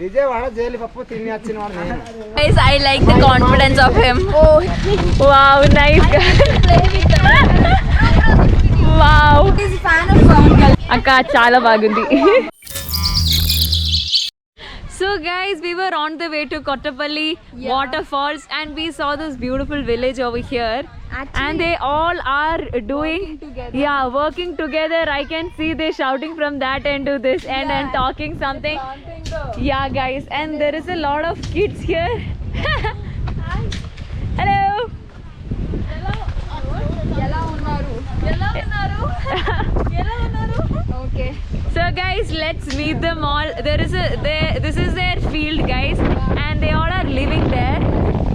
Guys, I like the confidence of him. Oh, wow, nice guy. Wow. He's a fan of Pawan. Akka chala bagundi. So guys, we were on the way to Kottapalli waterfalls and we saw this beautiful village over here. Actually, and they all are doing working together. I can see they shouting from that end to this end and talking something. Yeah guys, and there is a lot of kids here. Hello. Okay. So guys, let's meet them all. This is their field, guys, and they all are living there.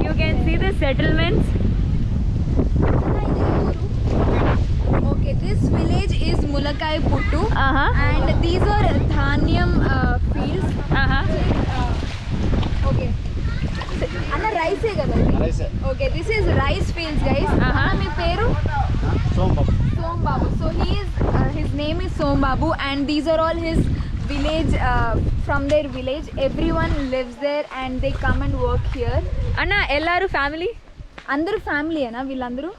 You can see the settlements. Okay, this village is Mulakai Puttu, and these are Dhanyam fields. Okay. Anna rice hai kada? Rice. Okay, this is rice fields, guys. Me peru? Sombabu. So his name is Sombabu, and these are all his village. From their village, everyone lives there, and they come and work here. Anna, ellaru family? Andaru family ena villandaru?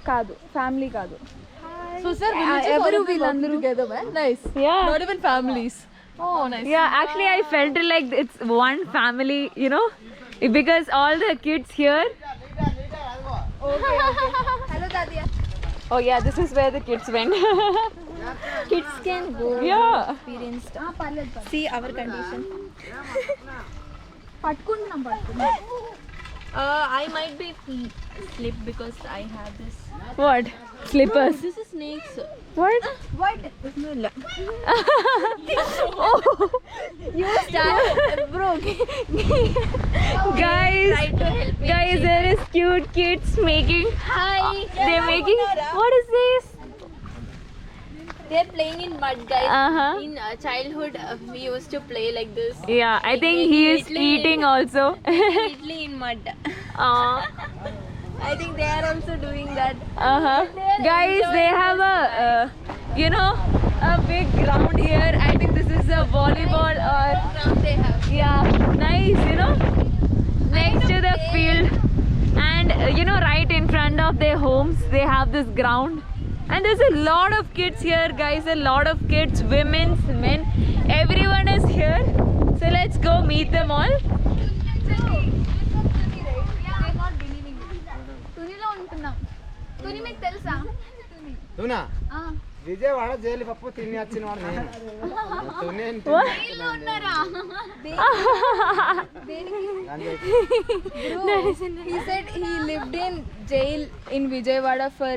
Kaadu, family kaadu. So sir, every villandaru together, man. Nice. Yeah. Not even families. Oh, nice. Yeah, actually I felt it like it's one family, you know, because all the kids here. Okay. Hello, Dadia. Oh yeah, this is where the kids went. Kids can go. Yeah. Experienced. See our condition. Patkunna. I might be slip because I have this. What? Slippers. This is snakes. What? What? Oh. You start, bro. Guys, there is cute kids making. Hi. They're making. What is this? They're playing in mud, guys. Uh-huh. In childhood, we used to play like this. Yeah, I think he is eating also. Idli in mud. I think they are also doing that. Guys, they have a a big ground here. I think this is a volleyball or Ground they have. nice, next to the field, and right in front of their homes they have this ground, and there's a lot of kids here, guys. A lot of kids, women, men, everyone is here. So let's go meet them all. Tuni మీకు తెలుసా? Tuna Vijayawada jail పప్పు తిని వచ్చిన వాడు నేను. జైల్లో ఉన్నారా? He said he lived in jail in Vijayawada for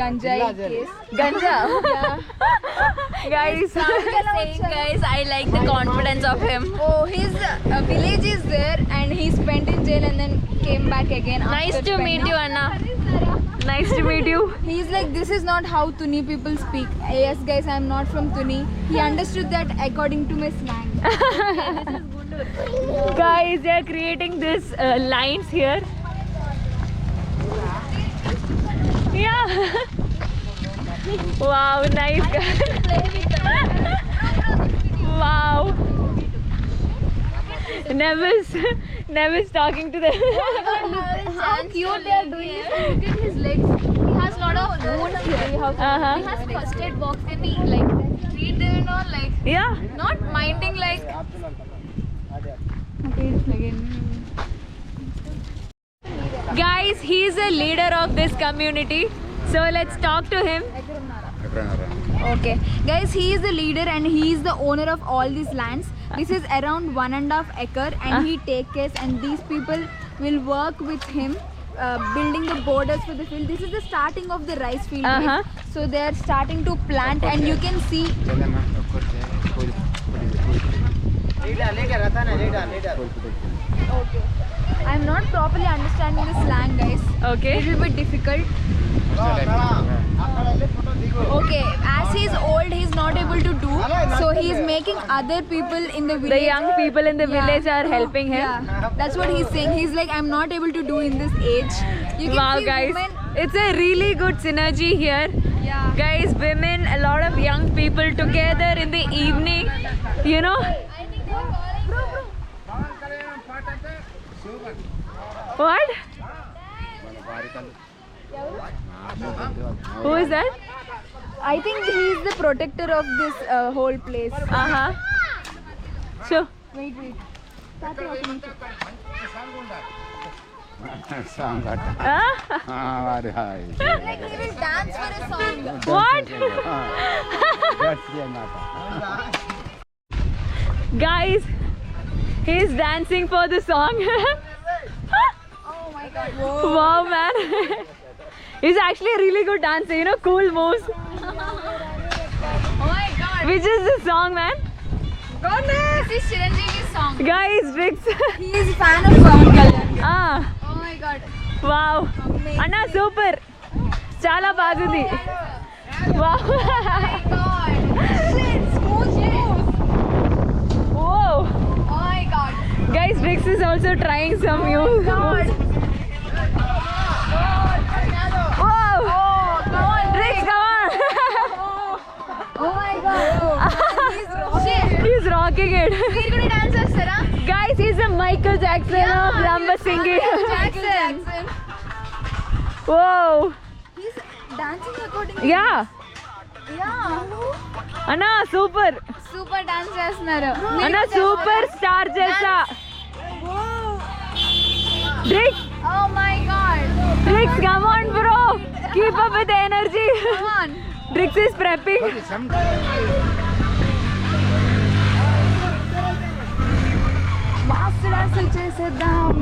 ganjai case. Ganja. Guys, I like the confidence of him. Oh, his village is there, and he spent in jail and then came back again. Nice after to spending- meet you, Anna. Nice to meet you. He's like, this is not how Tuni people speak. Yes, guys, I am not from Tuni. He understood that according to my slang. Guys, they are creating this lines here. Yeah. Wow, nice guy. Wow. Nevis talking to them. How cute they are doing it. Look at his legs. He has a lot of wounds here. He has first aid box. Can we like treat them and all, like Yeah. not minding like. Okay, it's again. Guys, he is a leader of this community. So let's talk to him. Okay, guys, he is the leader and he is the owner of all these lands. This is around 1.5 acre, and he take care, and these people will work with him building the borders for the field. This is the starting of the rice field. So they are starting to plant, and you can see. Okay, I'm not properly understanding the slang, guys. Okay. It will be difficult. Okay, as he is old, he is not able to do, so he is making other people in the village. The young people in the village are helping him. Yeah, that's what he's saying. He's like, I'm not able to do in this age. You can Wow, see guys, women. it's a really good synergy here. Yeah. Guys, women, a lot of young people together in the evening, I think they're calling. Bro, What? Who is that? I think he is the protector of this whole place. Sure. Wait. Song అట్ట వారి hi Like he will dance for a song. What? Guys, he's dancing for the song. Oh my god. Wow, man. He's actually a really good dancer, you know, cool moves. Oh my god. Which is the song, man? Goodness. This is Chiranjeevi's song. Guys, Rix. He is fan of Pawan Kalyan. Ah, Oh my god. wow. Anna, super. Chala bagundi. Wow. God. Shit. Smooth. Whoa. Oh my god. Guys, Rix is also trying some new moves. Whoa. Oh, come on. Rix, come on. Oh my god. He's rocking. He's rocking it. We're gonna dance as Sarah. Guys, he's the Michael Jackson of Lamba singing. Jackson. Whoa. He's dancing according to Yeah. Yeah. Anna, super. Super dance చేస్తున్నారు. Anna, super star jesa. Rix, Oh my god. Rix, come on, bro. Keep up with the energy. Come on. Rix is prepping. Master dance చేసేద్దాం.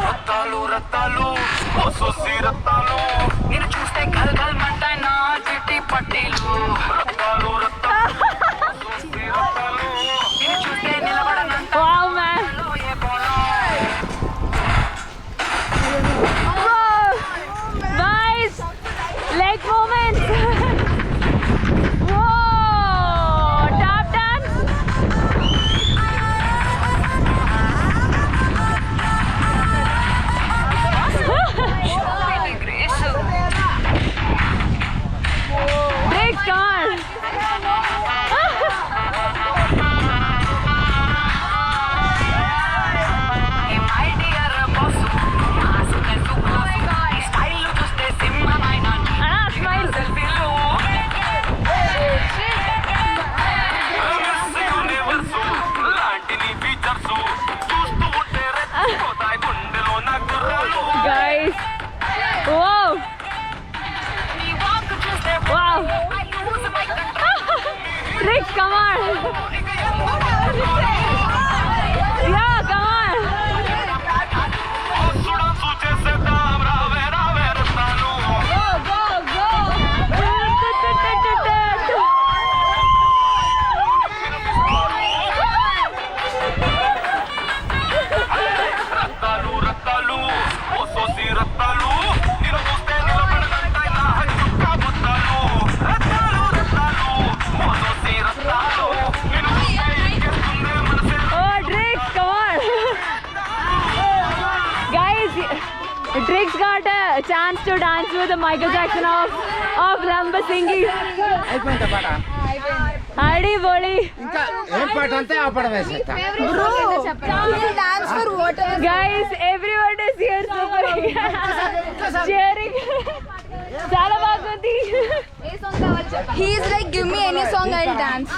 రత్తాలు రత్తాలు ఓ సోసి రత్తాలు నేను చూస్తే గల్ గల్ మంటాయి నా చిట్టి పట్టీలు రత్తాలు రత్తాలు ఓ సోసి రత్తాలు నేను చూస్తే నిలబడనంత Wow, man. A polo Whoa. Guys, leg movements. Whoa. Tap dance. Rix, come on. ఈ మై డియర్ బాస్ మాస్క్ సుకు ఈ స్టైల్ చూస్తే సింహమైన Anna, smile. సెల్ఫీలు లాంటి నీ ఫీచర్స్ చూస్తూ ఉంటే రెచ్చిపోతాయి గుండెలో నా గుర్రాలు Guys. Whoa. నీ వాక్ చూస్తే Wow. Rix, come on. Yeah, come on. సుడాన్సు చేసేద్దాం రావే రావే రత్తాలు రత్తాలు రత్తాలు ఓ సోసి రత్తాలు నేను చూస్తే నిలబడనంటాయి నా చుక్క బుత్తాలు రత్తాలు రత్తాలు ఓ సోసి రత్తాలు నేను చూస్తే ఎక్కేస్తుంది మనసే Oh, Drix, come on. Guys, Drix got a chance to dance with the Michael Jackson of Lamba singing. అయిపోయింది పాట Hadi boli. ఇంకా ఏం పాట అంతే ఆ పాట వేసేస్తా Bro, he'll dance for whatever. Guys, everyone is here super cheering. Chala bagundi. He is like, give me any song, I'll dance.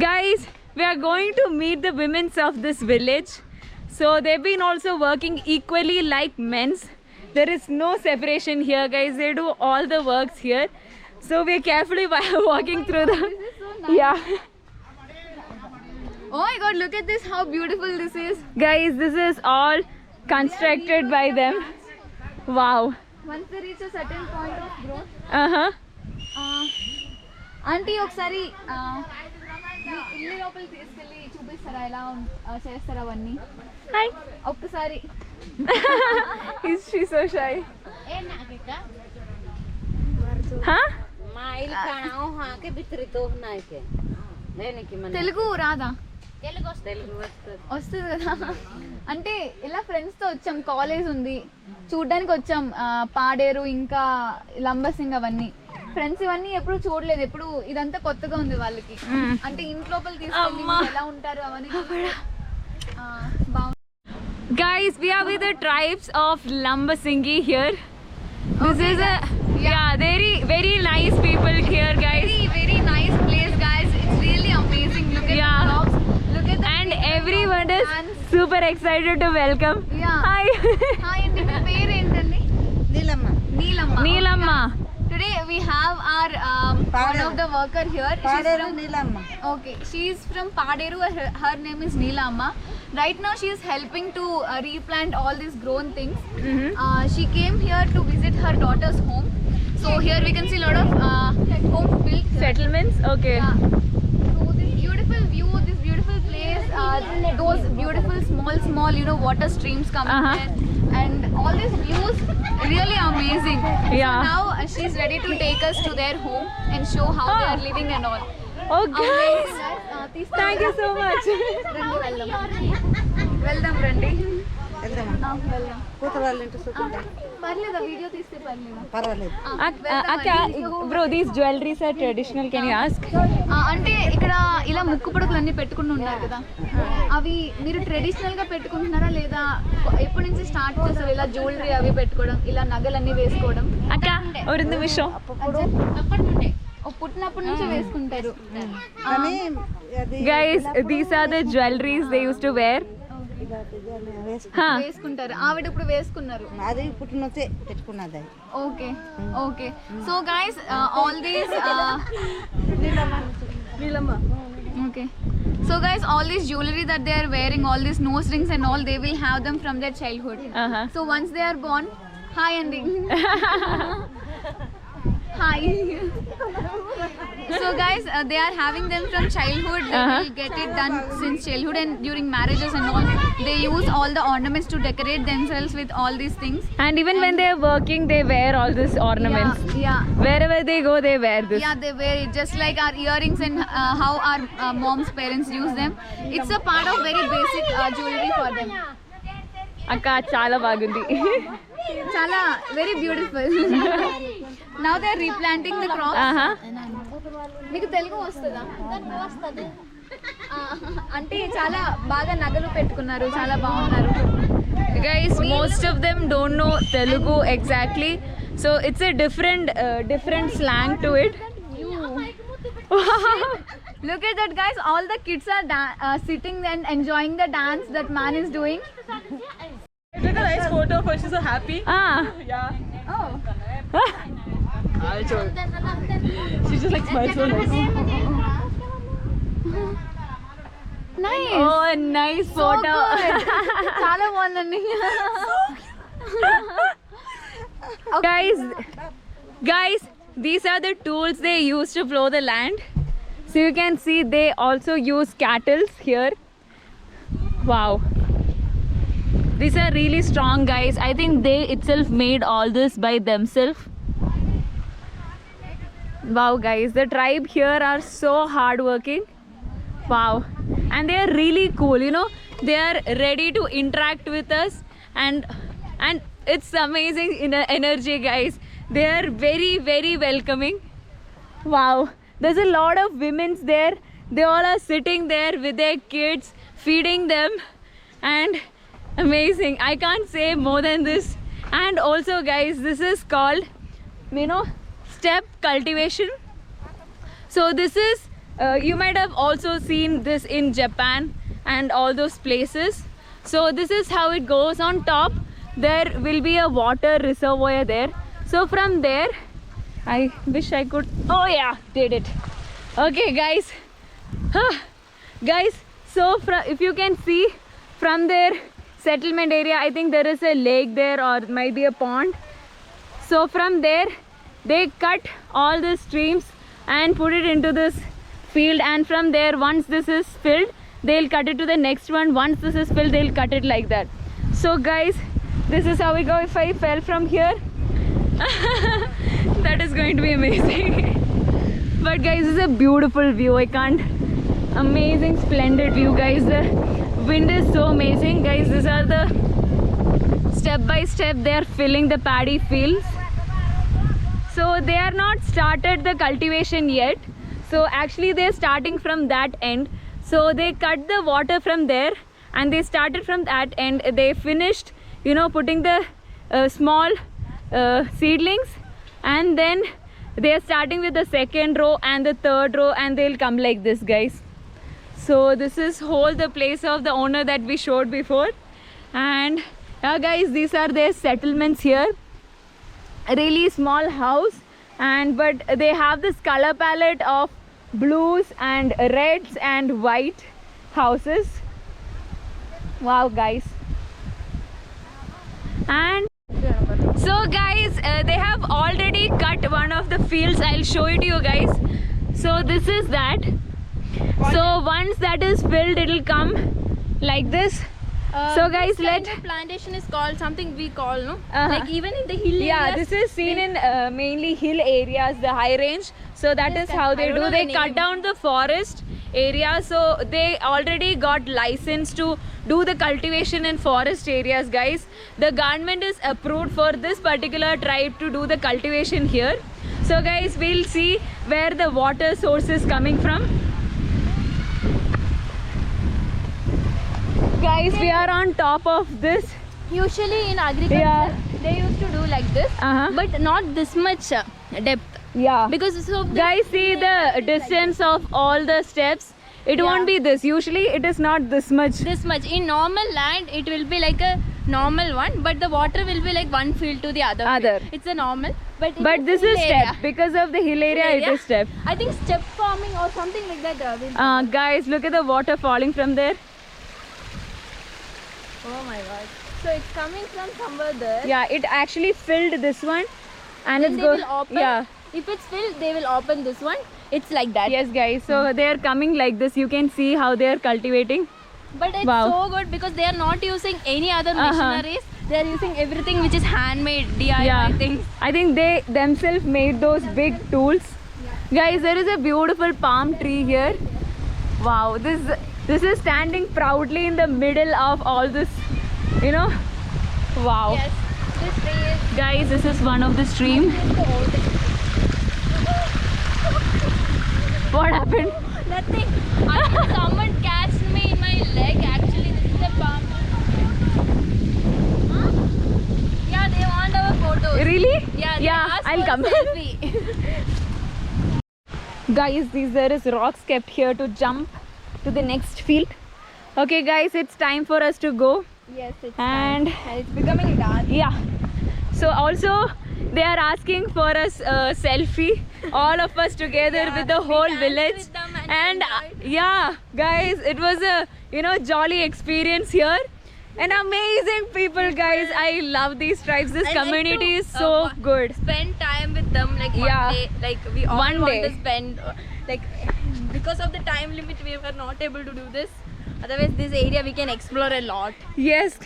Guys, we are going to meet the women of this village. So they've been also working equally like men's. There is no separation here, guys. They do all the works here. So we're carefully walking through them. Yeah. Oh my god, look at this, how beautiful this is. Guys, this is all constructed by them. Wow. Once they reach a certain point of growth, Uh-huh. Aunty ఒకసారి మీ ఇల్లు లోపల తీసుకెళ్ళి చూపిస్తారా ఎలా చేస్తారా అవన్నీ Hi. ఒక్కసారి She's so shy. Huh? Mile खाना वहाँ के बितरी तो नहीं के लेने की मन తెలుగు రాదా వస్తుంది కదా. అంటే ఇలా ఫ్రెండ్స్తో వచ్చాం, కాలేజ్ ఉంది చూడ్డానికి వచ్చాం. పాడేరు ఇంకా లంబసింగ్ అవన్నీ ఫ్రెండ్స్ ఇవన్నీ ఎప్పుడు చూడలేదు, ఎప్పుడు ఇదంతా కొత్తగా ఉంది వాళ్ళకి. అంటే ఇంట్లోపల తీసుకెళ్ళి ఎలా ఉంటారు అవన్నీ బాగుంది. Guys, we are with the tribes of Lambasingi here. This is a very very nice people here, guys. Very nice place, guys. It's really amazing. Look at the crops. Look at the And people, everyone is plants. super excited to welcome. Yeah. Hi. Hi, అండి మీ పేరు ఏంటండి? Neelamma. Neelamma. Today we have our one of the worker here. She's from Neelamma. Okay, she's from Paderu. Her name is Neelamma. Right now she is helping to replant all these grown things. She came here to visit her daughter's home. So here we can see a lot of homes built. Settlements. Okay. Yeah. So this beautiful view, this beautiful place, those beautiful small water streams coming there, and all these views really amazing. Yeah. So now she's ready to take us to their home and show how they are living and all. Okay. Amazing, guys. Thank you so much. వెళ్దాం రండి. వెళ్దామా? వెళ్దాం. కూతురు వాళ్ళ ఇంటి చూసుకుంటా. పర్లేదా video తీస్తే పర్లేదా? పర్వాలేదు. Bro, these jewelries are traditional. Can you ask? అంటే ఇక్కడ ఇలా ముక్కు పడుకులు అన్ని పెట్టుకుని ఉంటారు కదా, అవి మీరు ట్రెడిషనల్ గా పెట్టుకుంటున్నారా లేదా ఎప్పటి నుంచి స్టార్ట్ చేస్తారు ఇలా జ్యువెలరీ అవి పెట్టుకోవడం, ఇలా నగలన్నీ వేసుకోవడం? Akka, or in the mission? పుట్టినప్పటి నుంచి వేసుకుంటారు. కానీ అది Guys, these are the jewelries they used to wear. Huh. వేసుకుంటారు. ఆవిడ ఇప్పుడు వేసుకున్నారు. అది పుట్టినొచ్చే పెట్టుకున్నది అది. Okay okay. So guys all these okay, so guys, all this jewelry that they are wearing, all these nose rings and all, they will have them from their childhood. So once they are born, hi Andy. Hi. So guys, they are having them from childhood. They will get it done since childhood, and during marriages and all, they use all the ornaments to decorate themselves with all these things. And even when they are working, they wear all these ornaments. Yeah. Wherever they go, they wear this. Yeah, they wear it just like our earrings and how our mom's parents use them. It's a part of very basic jewelry for them. Akka, chala bagundi. Chala very beautiful. Now they are replanting the crops. మీకు తెలుగు వస్తుందా? అంటే చాలా బాగా నగలు పెట్టుకున్నారు, చాలా బాగున్నారు. Guys, most of them don't know Telugu exactly, so it's a different slang to it. Look at that, guys. All the kids are sitting and enjoying the dance that man is doing. I took a nice photo for she's so happy. Yeah. Oh. I'll show you. She just like smiles so nice. Nice. Oh, a nice So photo. good. చాలా బాగుందండి. Guys, these are the tools they use to plow the land. So you can see they also use cattle here. Wow. These are really strong, guys. I think they itself made all this by themselves. Wow, guys, the tribe here are so hardworking. Wow. And they are really cool, you know. They are ready to interact with us, and it's amazing in energy, guys. They are very, very welcoming. Wow. There's a lot of women's there. They all are sitting there with their kids, feeding them, and amazing. I can't say more than this. And also, guys, this is called, step cultivation. So this is you might have also seen this in Japan and all those places. So this is how it goes. On top there will be a water reservoir there. So from there, I wish I could, oh yeah, did it. Okay, guys. Guys, so if you can see from their settlement area, I think there is a lake there, or might be a pond. So from there they cut all the streams and put it into this field, and from there, once this is filled, they'll cut it to the next one. Once this is filled, they'll cut it like that. So guys, this is how we go. If I fell from here, that is going to be amazing. But guys, this is a beautiful view. I can't amazing, splendid view, guys. The wind is so amazing, guys. These are the step by step they are filling the paddy fields. So they are not started the cultivation yet. So actually they're starting from that end. So they cut the water from there and they started from that end. They finished, you know, putting the small seedlings, and then they are starting with the second row and the third row, and they'll come like this, guys. So this is whole the place of the owner that we showed before. And yeah, guys, these are their settlements here. A really small house, but they have this color palette of blues and reds and white houses. Wow, guys. And so guys, they have already cut one of the fields. I'll show it to you guys. So this is that. So once that is filled, it'll come like this. So guys, this kind of plantation is called something we call, no? Like even in the hill yeah, areas. this is seen in mainly hill areas, the high range. So that is how they do. They cut down the forest area. So they already got license to do the cultivation in forest areas, guys. The government is approved for this particular tribe to do the cultivation here. So guys, we'll see where the water source is coming from. Guys, we are on top of this. Usually in agriculture, Yeah. they used to do like this, but not this much depth. Yeah. Because so Guys, see the distance of all the steps. It won't be this. Usually it is not this much. this much in normal land, it will be like a normal one, but the water will be like one field to the other. Other. Field. It's a normal, but But this is hill step. area. Because of the hill area, it area. is step. I think step farming or something like that. Will Guys, look at the water falling from there. Oh my god. So it's coming from somewhere there. Yeah, it actually filled this one, and Then it's they will open. Yeah. If it's filled, they will open this one. It's like that. Yes, guys. So they are coming like this. You can see how they are cultivating. But it's Wow. so good because they are not using any other machineries. They are using everything which is handmade DIY Yeah. things. I think they themselves made those big tools. Guys, there is a beautiful palm tree here. Wow, this is standing proudly in the middle of all this, you know. Wow. Yes. This tree is Guys, this is one of the stream. What happened? nothing. I think someone catched me in my leg. Actually, this is a palm. Yeah, they want our photos. Really? Yeah, they Yeah, asked I'll for a come. selfie. Guys, there is rocks kept here to jump to the next field. Okay, guys, it's time for us to go. Yes, it's And it's becoming dark. yeah, so also they are asking for us a selfie, all of us together with the whole danced village. with them and And enjoyed. yeah, guys, it was a jolly experience here. And amazing people, guys. I love these tribes. This I like community to, is so good. Spend time with them like Yeah. one day. Like we all One want day. to spend. Like because of the time limit, we were not able to do this. Otherwise, this area we can explore a lot. Yes,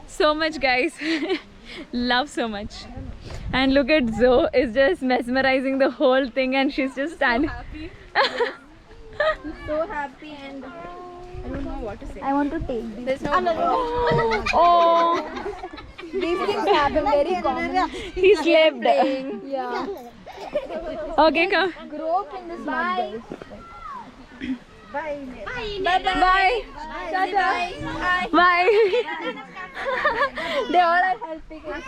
so much, guys. Love so much. And look at Zoe is just mesmerizing the whole thing, and she's just standing. Happy. So happy and I don't know what to say. I want to take these. There's no. Oh, These things happen very common. he slept. Yeah. Okay, come. Grow up in this mud. Bye. Bye. Bye. Bye. They all are helping us.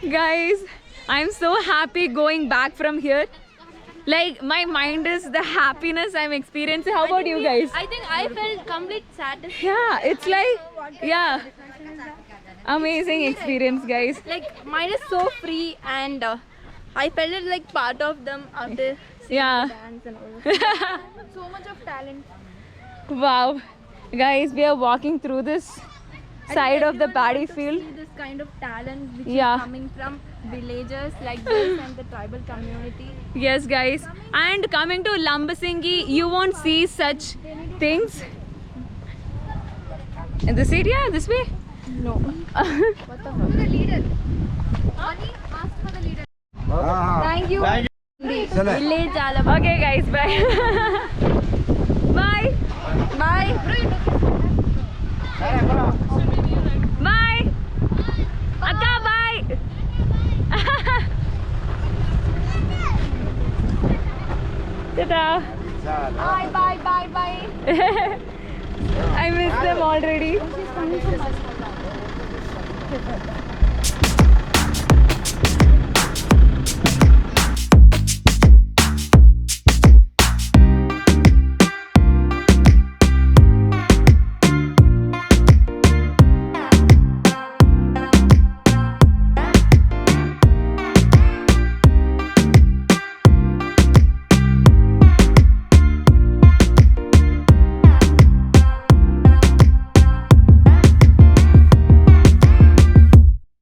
Guys, I'm so happy going back from here. Like, my mind is the happiness I'm experiencing. How about you guys? I think I felt complete satisfaction. Yeah, it's like, yeah, amazing experience, guys. Like mine is so free and I felt it like part of them after Yeah. dance and all. So much of talent. Wow. Guys, we are walking through this side of the paddy field. See this kind of talent which Yeah. is coming from villagers like this and the tribal community. Yes, guys. And coming to Lambasingi, you won't see such things. In this area, this way? No. The leader. Ani, ask for the leader. Thank Thank you. चलो village చాలా Okay, guys, bye. Bye. Bye Bye. Akka, bye. Ta-ta. Bye, bye, bye, bye. I miss them already.